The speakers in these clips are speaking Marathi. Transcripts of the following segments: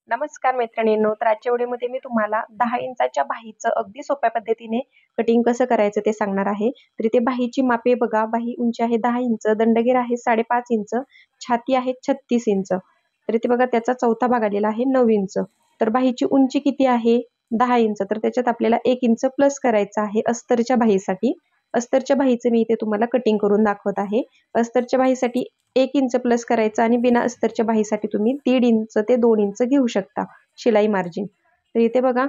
नमस्कार मैत्रिणींनो, तर आजच्या व्हिडिओमध्ये मी तुम्हाला 10 इंचाच्या बाहीचं अगदी सोप्या पद्धतीने कटिंग कसं करायचं ते सांगणार आहे. तर इथे बाहीची मापे बघा. बाही उंची आहे 10 इंच, दंडगीर आहे 5.5 इंच, छाती आहे 36 इंच. तर इथे बघा त्याचा चौथा भाग आलेला आहे 9 इंच. तर बाहीची उंची किती आहे 10 इंच, तर त्याच्यात आपल्याला 1 इंच प्लस करायचं आहे अस्तरच्या बाहीसाठी. अस्तरच्या बाहीचं मी इथे तुम्हाला कटिंग करून दाखवत आहे. अस्तरच्या बाहीसाठी 1 इंच प्लस करायचं आणि बिना अस्तरच्या बाहीसाठी तुम्ही 1.5 इंच ते 2 इंच घेऊ शकता शिलाई मार्जिन. तर इथे बघा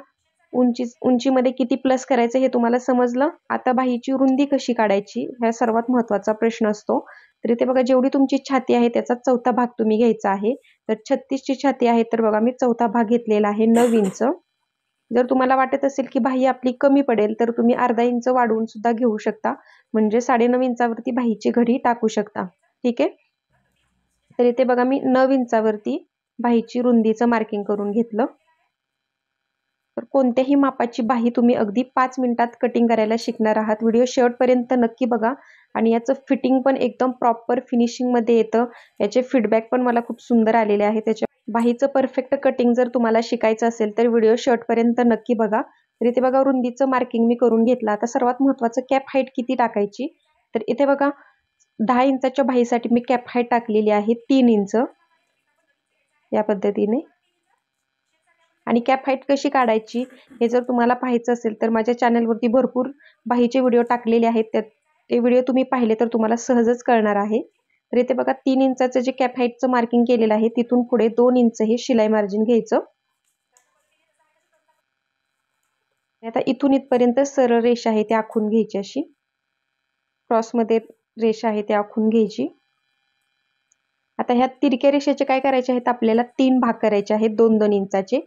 उंचीमध्ये किती प्लस करायचं हे तुम्हाला समजलं. आता बाहीची रुंदी कशी काढायची हा सर्वात महत्त्वाचा प्रश्न असतो. तर इथे बघा जेवढी तुमची छाती आहे त्याचा चौथा भाग तुम्ही घ्यायचा आहे. तर 36 ची छाती आहे, तर बघा मी चौथा भाग घेतलेला आहे 9 इंच. जर तुम्हाला वाटत असेल की बाही आपली कमी पडेल तर तुम्ही अर्धा इंच वाढवून सुद्धा घेऊ शकता, म्हणजे 9.5 इंचावरती बाहीची घडी टाकू शकता. ठीक आहे. तर इथे बघा मी 9 इंचावरती बाहीची रुंदीचं मार्किंग करून घेतलं. तर कोणत्याही मापाची बाही तुम्ही अगदी 5 मिनिटात कटिंग करायला शिकणार आहात. व्हिडिओ शेवटपर्यंत नक्की बघा आणि याचं फिटिंग पण एकदम प्रॉपर फिनिशिंगमध्ये येतं. याचे फीडबॅक पण मला खूप सुंदर आलेले आहे. त्याच्या बाहीचं परफेक्ट कटिंग जर तुम्हाला शिकायचं असेल तर व्हिडिओ शेवटपर्यंत नक्की बघा. तर इथे बघा रुंदीचं मार्किंग मी करून घेतलं. आता सर्वात महत्त्वाचं कॅप हाईट किती टाकायची. तर इथे बघा 10 इंचाच्या बाहीसाठी मी कॅप हाईट टाकलेली आहे 3 इंच या पद्धतीने. आणि कॅप हाईट कशी काढायची हे जर तुम्हाला पाहायचं असेल तर माझ्या चॅनलवरती भरपूर बाहीचे व्हिडिओ टाकलेले आहेत. ते व्हिडिओ तुम्ही पाहिले तर तुम्हाला सहजच कळणार आहे. तर इथे बघा 3 इंचाचं जे कॅप हाईटचं मार्किंग केलेलं आहे तिथून पुढे 2 इंच हे शिलाई मार्जिन घ्यायचं. आता इथून इथपर्यंत सरळ रेषा आहे ती आखून घ्यायची, अशी क्रॉसमध्ये रेषा आहे ती आखून घ्यायची. आता ह्या तिरक्या रेषेचे काय करायचे आहेत, आपल्याला 3 भाग करायचे आहेत 2-2 इंचाचे.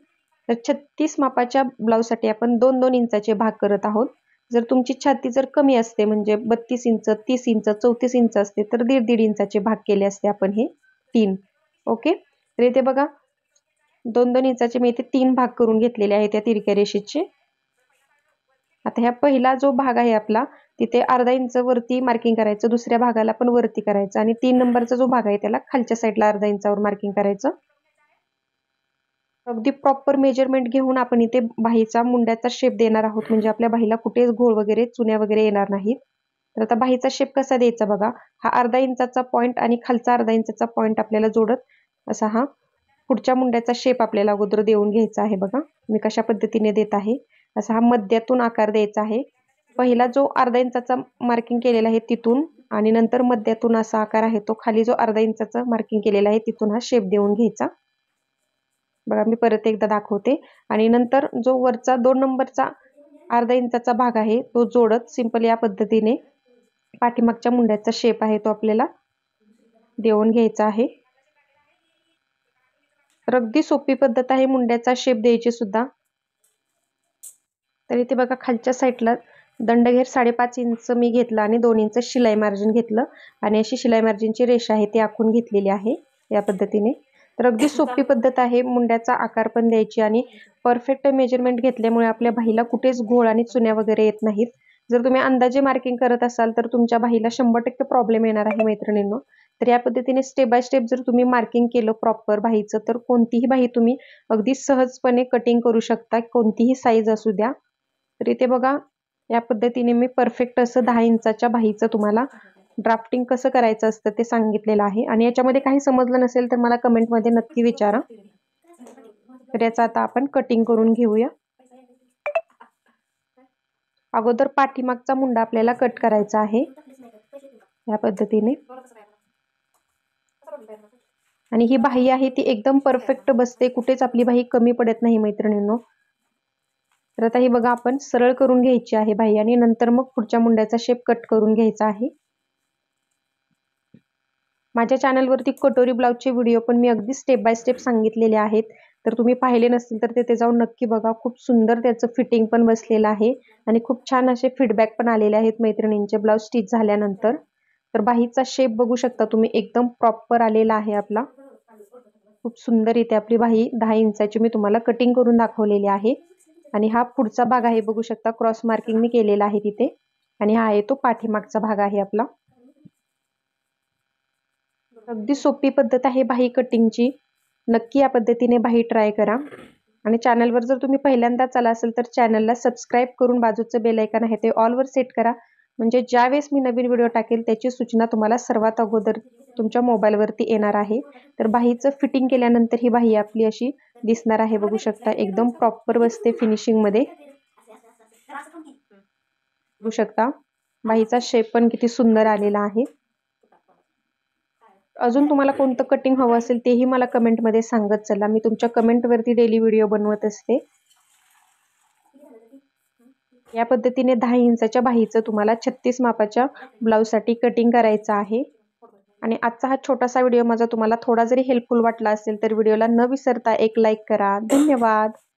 तर 36 मापाच्या ब्लाऊजसाठी आपण 2-2 इंचाचे भाग करत आहोत. जर तुमची छाती जर कमी असते म्हणजे 32 इंच, 30 इंच, 34 इंच असते तर 1.5 इंचाचे भाग केले असते आपण हे 3. ओके. तर इथे बघा 2-2 इंचाचे मी इथे 3 भाग करून घेतलेले आहेत त्या तिरक्या रेषेचे. आता ह्या पहिला जो भाग आहे आपला तिथे अर्धा इंच वरती मार्किंग करायचं, दुसऱ्या भागाला पण वरती करायचं आणि 3 नंबरचा जो भाग आहे त्याला खालच्या साईडला अर्धा इंचावर मार्किंग करायचं. अगदी प्रॉपर मेजरमेंट घेऊन आपण इथे बाहीचा मुंड्याचा शेप देणार आहोत, म्हणजे आपल्या बाहीला कुठेच घोळ वगैरे चुन्या वगैरे येणार नाहीत. तर आता बाहीचा शेप कसा द्यायचा बघा. हा अर्धा इंचाचा पॉइंट आणि खालचा अर्धा इंचाचा पॉइंट आपल्याला जोडत असा हा पुढच्या मुंड्याचा शेप आपल्याला अगोदर देऊन घ्यायचा आहे. बघा मी कशा पद्धतीने देत आहे. असा हा मध्यातून आकार द्यायचा आहे. पहिला जो अर्धा इंचाचा मार्किंग केलेला आहे तिथून आणि नंतर मध्यातून असा आकार आहे तो खाली जो अर्धा इंचाचा मार्किंग केलेला आहे तिथून हा शेप देऊन घ्यायचा. बघा मी परत एकदा दाखवते. आणि नंतर जो वरचा 2 नंबरचा अर्धा इंचाचा भाग आहे तो जोडत सिंपल या पद्धतीने पाठीमागच्या मुंड्याचा शेप आहे तो आपल्याला देऊन घ्यायचा आहे. तर अगदी सोपी पद्धत आहे मुंड्याचा शेप द्यायची सुद्धा. तर इथे बघा खालच्या साईडला दंडघेर 5.5 इंच मी घेतला आणि 2 इंच शिलाई मार्जिन घेतलं आणि अशी शिलाई मार्जिनची रेषा आहे ती आखून घेतलेली आहे या पद्धतीने. तर अगदी सोपी पद्धत आहे मुंड्याचा आकार पण द्यायची आणि परफेक्ट मेजरमेंट घेतल्यामुळे आपल्या बाहीला कुठेच घोळ आणि चुन्या वगैरे येत नाहीत. जर तुम्ही अंदाजे मार्किंग करत असाल तर तुमच्या बाहीला 100% प्रॉब्लेम येणार आहे मैत्रिणींनो. तर या पद्धतीने स्टेप बाय स्टेप जर तुम्ही मार्किंग केलं प्रॉपर बाहीचं तर कोणतीही बाही तुम्ही अगदी सहजपणे कटिंग करू शकता, कोणतीही साईज असू द्या. तर इथे बघा या पद्धतीने मी परफेक्ट असं 10 इंचाच्या बाहीचं तुम्हाला ड्राफ्टिंग कसं करायचं असतं ते सांगितलेलं आहे. आणि याच्यामध्ये काही समजलं नसेल तर मला कमेंटमध्ये नक्की विचारा. तर याचं आता आपण कटिंग करून घेऊया. अगोदर पाठीमागचा मुंडा आपल्याला कट करायचा आहे या पद्धतीने. आणि ही बाही आहे ती एकदम परफेक्ट बसते, कुठेच आपली बाही कमी पडत नाही मैत्रिणींनो. तर आता ही बघा आपण सरळ करून घ्यायची आहे बाही आणि नंतर मग पुढच्या मुंड्याचा शेप कट करून घ्यायचा आहे. माझ्या चॅनलवरती कटोरी ब्लाउजचे व्हिडिओ पण मी अगदी स्टेप बाय स्टेप सांगितलेले आहेत. तर तुम्ही पाहिले नसतील तर तिथे जाऊन नक्की बघा. खूप सुंदर त्याचं फिटिंग पण बसलेलं आहे आणि खूप छान असे फीडबॅक पण आलेले आहेत मैत्रिणींचे ब्लाउज स्टिच झाल्यानंतर. तर बाहीचा शेप बघू शकता तुम्ही एकदम प्रॉपर आलेला आहे आपला. खूप सुंदर इथे आपली बाही 10 इंचाची मी तुम्हाला कटिंग करून दाखवलेली आहे. आणि हा पुढचा भाग आहे बघू शकता, क्रॉस मार्किंग मी केलेला आहे तिथे. आणि हा आहे तो पाठीमागचा भाग आहे आपला. अगदी सोपी पद्धत आहे बाही कटिंगची. नक्की या पद्धतीने बाही ट्राय करा. आणि चॅनलवर जर तुम्ही पहिल्यांदाच आला असेल तर चॅनलला सबस्क्राईब करून बाजूचं बेल आयकॉन आहे ते ऑलवर सेट करा. म्हणजे ज्यावेळेस मी नवीन व्हिडिओ टाकेल त्याची सूचना तुम्हाला सर्वात अगोदर तुमच्या मोबाईलवरती येणार आहे. तर बाहीचं फिटिंग केल्यानंतर ही बाही आपली अशी दिसणार आहे. बघू शकता एकदम प्रॉपर बसते फिनिशिंगमध्ये. बघू शकता बाहीचा शेप पण किती सुंदर आलेला आहे. अजून तुम्हाला कोणतं कटिंग हवं असेल तेही मला कमेंटमध्ये सांगत चला. मी तुमच्या कमेंटवरती डेली व्हिडिओ बनवत असते. या पद्धतीने 10 इंचाच्या बाहीचं तुम्हाला 36 मापाच्या ब्लाऊजसाठी कटिंग करायचं आहे. आणि आजचा हा छोटासा व्हिडिओ माझा तुम्हाला थोडा जरी हेल्पफुल वाटला असेल तर व्हिडिओला न विसरता एक लाईक करा. धन्यवाद.